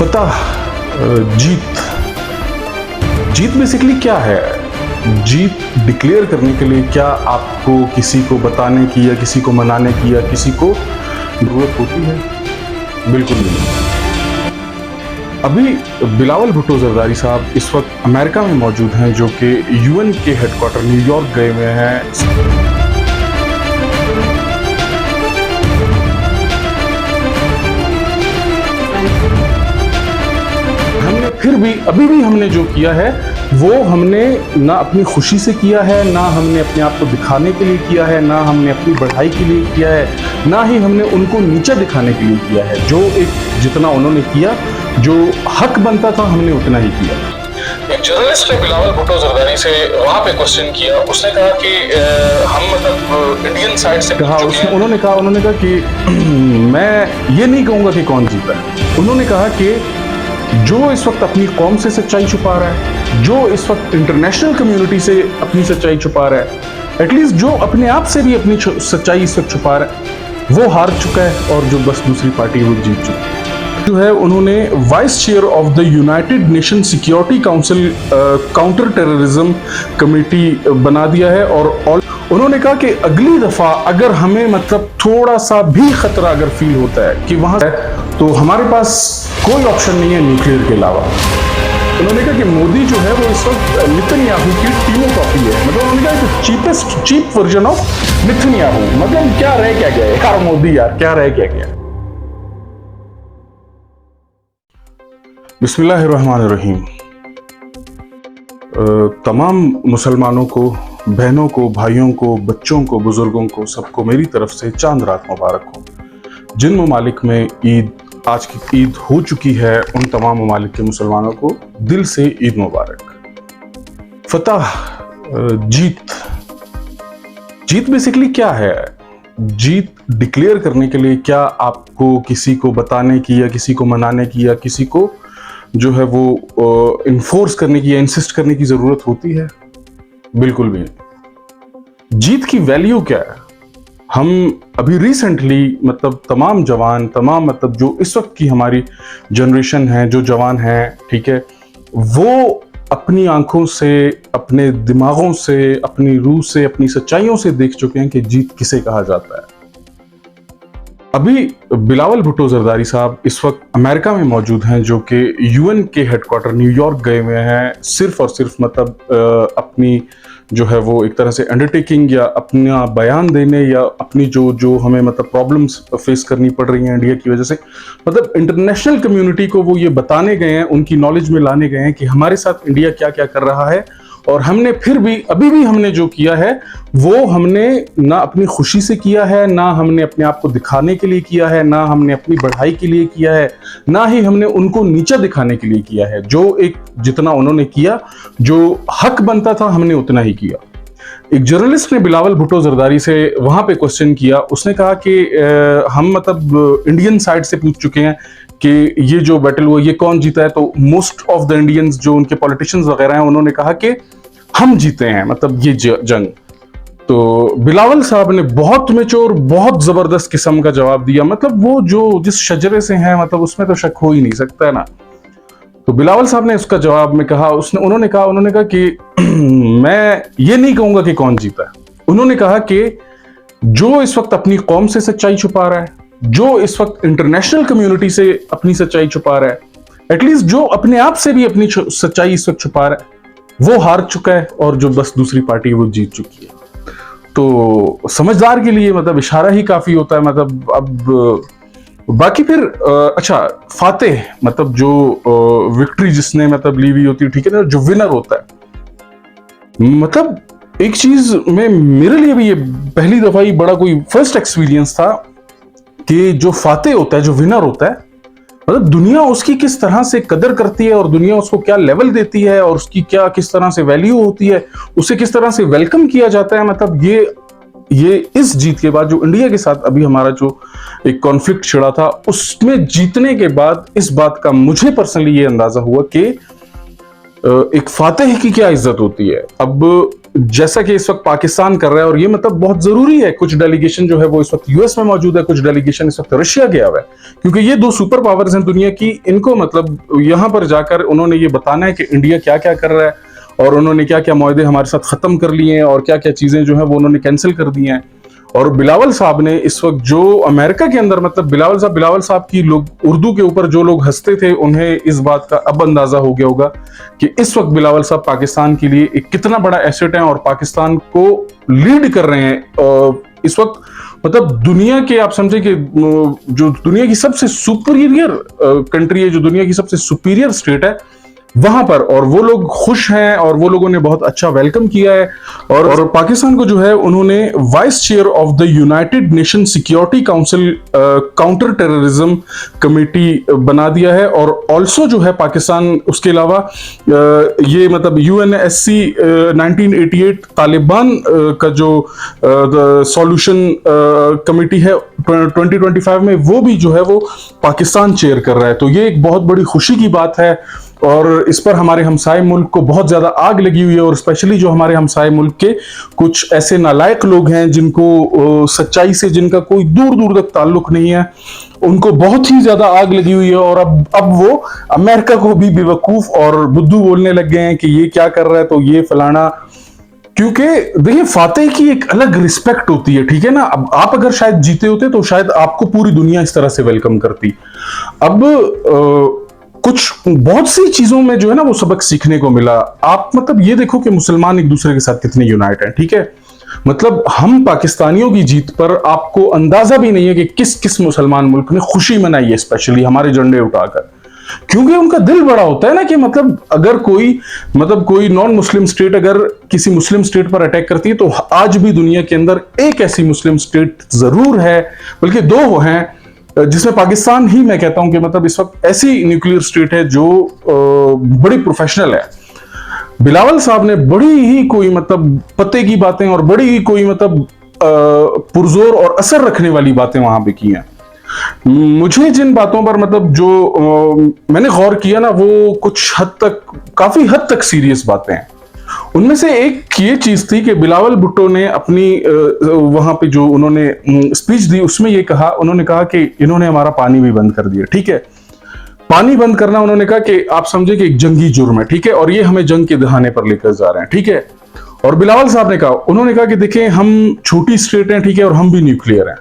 फतह, जीत। जीत बेसिकली क्या है? जीत डिक्लेयर करने के लिए क्या आपको किसी को बताने की या किसी को मनाने की या किसी को जरूरत होती है? बिल्कुल नहीं। अभी बिलावल भुट्टो जरदारी साहब इस वक्त अमेरिका में मौजूद हैं, जो कि यूएन के हेडक्वार्टर न्यूयॉर्क गए हुए हैं। फिर भी अभी भी हमने जो किया है वो हमने ना अपनी खुशी से किया है, ना हमने अपने आप को दिखाने के लिए किया है, ना हमने अपनी बढ़ाई के लिए किया है, ना ही हमने उनको नीचा दिखाने के लिए किया है। जो एक जितना उन्होंने किया, जो हक बनता था, हमने उतना ही किया। एक जर्नलिस्ट ने बिलावल भुट्टो जरदारी से वहां पे क्वेश्चन किया। उसने कहा कि हम मतलब इंडियन साइड से कहा, उन्होंने कहा कि मैं ये नहीं कहूंगा कि कौन जीता है। उन्होंने कहा कि जो इस वक्त अपनी कौम से सच्चाई छुपा रहा है, जो इस वक्त इंटरनेशनल कम्युनिटी से अपनी सच्चाई छुपा रहा है, एटलीस्ट जो अपने आप से भी अपनी सच्चाई इस वक्त छुपा रहा है, वो हार चुका है और जो बस दूसरी पार्टी वो जीत चुकी है। जो है, उन्होंने vice chair of the United nation security council counter terrorism committee बना दिया है। और उन्होंने कहा कि अगली दफा अगर हमें मतलब थोड़ा सा भी खतरा अगर फील होता है कि वहां, तो हमारे पास कोई ऑप्शन नहीं है न्यूक्लियर के अलावा। उन्होंने कहा कि मोदी जो है वो इस वक्त नेतन्याहू की टीमो कॉपी है। मतलब उन्होंने कहा कि चीप वर्जन ऑफ नेतन्याहू। मतलब क्या रह क्या गया यार मोदी, यार क्या रह क्या गया। बिस्मिल्लाहिर्रहमानिर्रहीम। तमाम मुसलमानों को, बहनों को, भाइयों को, बच्चों को, बुजुर्गों को, सबको मेरी तरफ से चांद रात मुबारक हो। जिन ममालिक में आज की ईद हो चुकी है, उन तमाम ममालिक के मुसलमानों को दिल से ईद मुबारक। फतह, जीत। जीत बेसिकली क्या है? जीत डिक्लेयर करने के लिए क्या आपको किसी को बताने की या किसी को मनाने की या किसी को जो है वो इन्फोर्स करने की या इंसिस्ट करने की जरूरत होती है? बिल्कुल भी नहीं। जीत की वैल्यू क्या है? हम अभी रिसेंटली मतलब तमाम मतलब जो इस वक्त की हमारी जनरेशन है, जो जवान है, ठीक है, वो अपनी आंखों से, अपने दिमागों से, अपनी रूह से, अपनी सच्चाइयों से देख चुके हैं कि जीत किसे कहा जाता है। अभी बिलावल भुट्टो जरदारी साहब इस वक्त अमेरिका में मौजूद हैं, जो कि यूएन के हेडक्वार्टर न्यूयॉर्क गए हुए हैं, सिर्फ और सिर्फ मतलब अपनी जो है वो एक तरह से अंडरटेकिंग या अपना बयान देने या अपनी जो हमें मतलब प्रॉब्लम्स फेस करनी पड़ रही हैं इंडिया की वजह से, मतलब इंटरनेशनल कम्युनिटी को वो ये बताने गए हैं, उनकी नॉलेज में लाने गए हैं कि हमारे साथ इंडिया क्या क्या कर रहा है। और हमने फिर भी अभी भी हमने जो किया है वो हमने ना अपनी खुशी से किया है, ना हमने अपने आप को दिखाने के लिए किया है, ना हमने अपनी बढ़ाई के लिए किया है, ना ही हमने उनको नीचा दिखाने के लिए किया है। जो एक जितना उन्होंने किया, जो हक बनता था, हमने उतना ही किया। एक जर्नलिस्ट ने बिलावल भुट्टो जरदारी से वहां पे क्वेश्चन किया। उसने कहा कि हम मतलब इंडियन साइड से पूछ चुके हैं कि ये जो बैटल हुआ ये कौन जीता है, तो मोस्ट ऑफ द इंडियंस जो उनके पॉलिटिशियंस वगैरह हैं उन्होंने कहा कि हम जीते हैं, मतलब ये जंग। तो बिलावल साहब ने बहुत मैच्योर, बहुत जबरदस्त किस्म का जवाब दिया। मतलब वो जो जिस शजरे से हैं, मतलब उसमें तो शक हो ही नहीं सकता है ना। तो बिलावल साहब ने उसका जवाब में कहा, उन्होंने कहा कि मैं ये नहीं कहूंगा कि कौन जीता है। उन्होंने कहा कि जो इस वक्त अपनी कौम से सच्चाई छुपा रहा है, जो इस वक्त इंटरनेशनल कम्युनिटी से अपनी सच्चाई छुपा रहा है, एटलीस्ट जो अपने आप से भी अपनी सच्चाई इस वक्त छुपा रहा है, वो हार चुका है और जो बस दूसरी पार्टी वो जीत चुकी है। तो समझदार के लिए मतलब इशारा ही काफी होता है। मतलब अब बाकी फिर अच्छा, फातेह मतलब जो विक्ट्री जिसने मतलब ली हुई होती है, ठीक है ना, जो विनर होता है। मतलब एक चीज में मेरे लिए भी ये पहली दफा ही बड़ा कोई फर्स्ट एक्सपीरियंस था कि जो फातेह होता है, जो विनर होता है, मतलब दुनिया उसकी किस तरह से कदर करती है और दुनिया उसको क्या लेवल देती है और उसकी क्या किस तरह से वैल्यू होती है, उसे किस तरह से वेलकम किया जाता है। मतलब ये इस जीत के बाद जो इंडिया के साथ अभी हमारा जो एक कॉन्फ्लिक्ट छिड़ा था, उसमें जीतने के बाद इस बात का मुझे पर्सनली ये अंदाजा हुआ कि एक फातेह की क्या इज्जत होती है। अब जैसा कि इस वक्त पाकिस्तान कर रहा है, और ये मतलब बहुत जरूरी है, कुछ डेलीगेशन जो है वो इस वक्त यूएस में मौजूद है, कुछ डेलीगेशन इस वक्त रशिया गया हुआ है, क्योंकि ये दो सुपर पावर्स हैं दुनिया की। इनको मतलब यहां पर जाकर उन्होंने ये बताना है कि इंडिया क्या क्या कर रहा है, और उन्होंने क्या क्या मुआहदे हमारे साथ खत्म कर लिए हैं, और क्या क्या चीजें जो है वो उन्होंने कैंसिल कर दी हैं। और बिलावल साहब ने इस वक्त जो अमेरिका के अंदर मतलब बिलावल साहब की लोग उर्दू के ऊपर जो लोग हंसते थे, उन्हें इस बात का अब अंदाजा हो गया होगा कि इस वक्त बिलावल साहब पाकिस्तान के लिए एक कितना बड़ा एसेट है, और पाकिस्तान को लीड कर रहे हैं इस वक्त। मतलब दुनिया के, आप समझे कि जो दुनिया की सबसे सुपीरियर कंट्री है, जो दुनिया की सबसे सुपीरियर स्टेट है, वहां पर, और वो लोग खुश हैं, और वो लोगों ने बहुत अच्छा वेलकम किया है। और पाकिस्तान को जो है उन्होंने vice chair of the United nation security council counter terrorism committee बना दिया है। और ऑल्सो जो है पाकिस्तान उसके अलावा ये मतलब यूएनएससी 1988 तालिबान का जो सॉल्यूशन कमेटी है 2025 में, वो भी जो है वो पाकिस्तान चेयर कर रहा है। तो ये एक बहुत बड़ी खुशी की बात है, और इस पर हमारे हमसाए मुल्क को बहुत ज्यादा आग लगी हुई है। और स्पेशली जो हमारे हमसाए मुल्क के कुछ ऐसे नालायक लोग हैं जिनको सच्चाई से जिनका कोई दूर दूर तक ताल्लुक नहीं है, उनको बहुत ही ज्यादा आग लगी हुई है। और अब वो अमेरिका को भी बेवकूफ और बुद्धू बोलने लग गए हैं कि ये क्या कर रहा है, तो ये फलाना। क्योंकि देखिए, फातेह की एक अलग रिस्पेक्ट होती है, ठीक है ना। अब आप अगर शायद जीते होते तो शायद आपको पूरी दुनिया इस तरह से वेलकम करती। अब कुछ बहुत सी चीजों में जो है ना वो सबक सीखने को मिला। आप मतलब ये देखो कि मुसलमान एक दूसरे के साथ कितने यूनाइट हैं, ठीक है। मतलब हम पाकिस्तानियों की जीत पर आपको अंदाजा भी नहीं है कि किस किस मुसलमान मुल्क ने खुशी मनाई है, स्पेशली हमारे झंडे उठाकर। क्योंकि उनका दिल बड़ा होता है ना कि मतलब अगर कोई नॉन मुस्लिम स्टेट अगर किसी मुस्लिम स्टेट पर अटैक करती है, तो आज भी दुनिया के अंदर एक ऐसी मुस्लिम स्टेट जरूर है, बल्कि दो हैं, जिसमें पाकिस्तान ही मैं कहता हूं कि मतलब इस वक्त ऐसी न्यूक्लियर स्टेट है जो बड़ी प्रोफेशनल है। बिलावल साहब ने बड़ी ही कोई मतलब पते की बातें और बड़ी ही कोई मतलब पुरजोर और असर रखने वाली बातें वहां पे की हैं। मुझे जिन बातों पर मतलब जो मैंने गौर किया ना, वो कुछ हद तक, काफी हद तक सीरियस बातें हैं। उनमें से एक ये चीज थी कि बिलावल भुट्टो ने अपनी वहां पे जो उन्होंने स्पीच दी उसमें ये कहा, उन्होंने कहा कि इन्होंने हमारा पानी भी बंद कर दिया, ठीक है। पानी बंद करना, उन्होंने कहा कि आप समझे कि एक जंगी जुर्म है, ठीक है, और ये हमें जंग के दहाने पर लेकर जा रहे हैं, ठीक है। और बिलावल साहब ने कहा, उन्होंने कहा कि देखें, हम छोटी स्टेट हैं, ठीक है, और हम भी न्यूक्लियर हैं।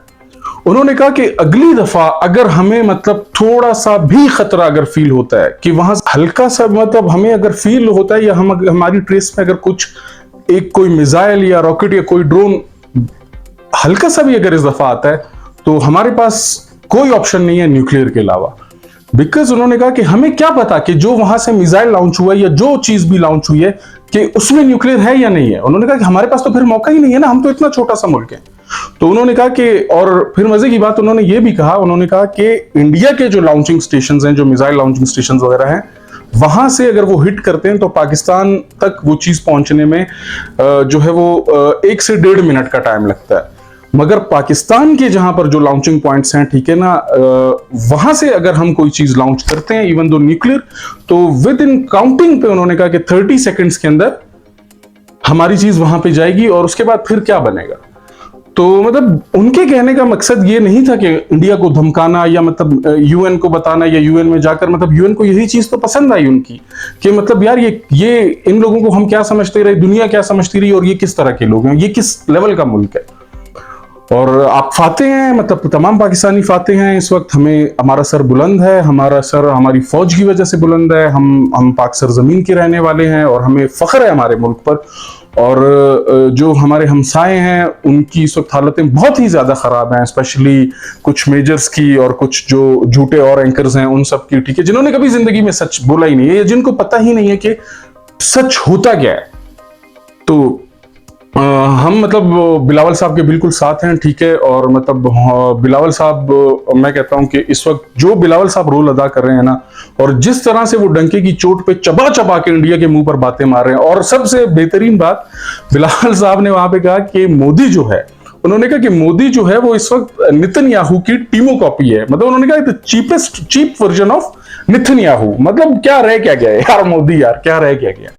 उन्होंने कहा कि अगली दफा अगर हमें मतलब थोड़ा सा भी खतरा अगर फील होता है, कि वहां हल्का सा मतलब हमें अगर फील होता है, या हमारी ट्रेस में अगर कुछ एक कोई मिसाइल या रॉकेट या कोई ड्रोन हल्का सा भी अगर इस दफा आता है, तो हमारे पास कोई ऑप्शन नहीं है न्यूक्लियर के अलावा। बिकॉज उन्होंने कहा कि हमें क्या पता कि जो वहां से मिसाइल लॉन्च हुआ है या जो चीज भी लॉन्च हुई है कि उसमें न्यूक्लियर है या नहीं है। उन्होंने कहा कि हमारे पास तो फिर मौका ही नहीं है ना, हम तो इतना छोटा सा मुल्क है। तो उन्होंने कहा कि, और फिर मजे की बात उन्होंने ये भी कहा, उन्होंने कहा कि इंडिया के जो लॉन्चिंग स्टेशन हैं, जो मिसाइल लॉन्चिंग स्टेशन वगैरह हैं, वहां से अगर वो हिट करते हैं तो पाकिस्तान तक वो चीज पहुंचने में जो है वो 1 से 1.5 मिनट का टाइम लगता है। मगर पाकिस्तान के जहां पर जो लॉन्चिंग पॉइंट्स हैं, ठीक है ना, वहां से अगर हम कोई चीज लॉन्च करते हैं इवन दो न्यूक्लियर, तो विद इन काउंटिंग पे उन्होंने कहा कि 30 सेकेंड्स के अंदर हमारी चीज वहां पे जाएगी, और उसके बाद फिर क्या बनेगा। तो मतलब उनके कहने का मकसद ये नहीं था कि इंडिया को धमकाना या मतलब यूएन को बताना, या यूएन में जाकर मतलब यूएन को यही चीज तो पसंद आई उनकी कि मतलब यार ये इन लोगों को हम क्या समझते रहे, दुनिया क्या समझती रही, और ये किस तरह के लोग हैं, ये किस लेवल का मुल्क है। और आप फाते हैं, मतलब तमाम पाकिस्तानी फाते हैं इस वक्त। हमारा सर बुलंद है, हमारा सर हमारी फौज की वजह से बुलंद है। हम पाक सरजमीन के रहने वाले हैं, और हमें फख्र है हमारे मुल्क पर। और जो हमारे हमसाए हैं उनकी इस वक्त हालतें बहुत ही ज्यादा खराब हैं, स्पेशली कुछ मेजर्स की और कुछ जो झूठे और एंकर्स हैं उन सब की, ठीक है, जिन्होंने कभी जिंदगी में सच बोला ही नहीं है, या जिनको पता ही नहीं है कि सच होता क्या है। तो हम मतलब बिलावल साहब के बिल्कुल साथ हैं, ठीक है। और मतलब बिलावल साहब, मैं कहता हूं कि इस वक्त जो बिलावल साहब रोल अदा कर रहे हैं ना, और जिस तरह से वो डंके की चोट पे चबा चबा के इंडिया के मुंह पर बातें मार रहे हैं। और सबसे बेहतरीन बात, बिलावल साहब ने वहां पे कहा कि मोदी जो है, उन्होंने कहा कि मोदी जो है वो इस वक्त नेतन्याहू की टीमो कॉपी है। मतलब उन्होंने कहा चीप वर्जन ऑफ नेतन्याहू। मतलब क्या रह क्या गया यार मोदी, यार क्या रह क्या गया।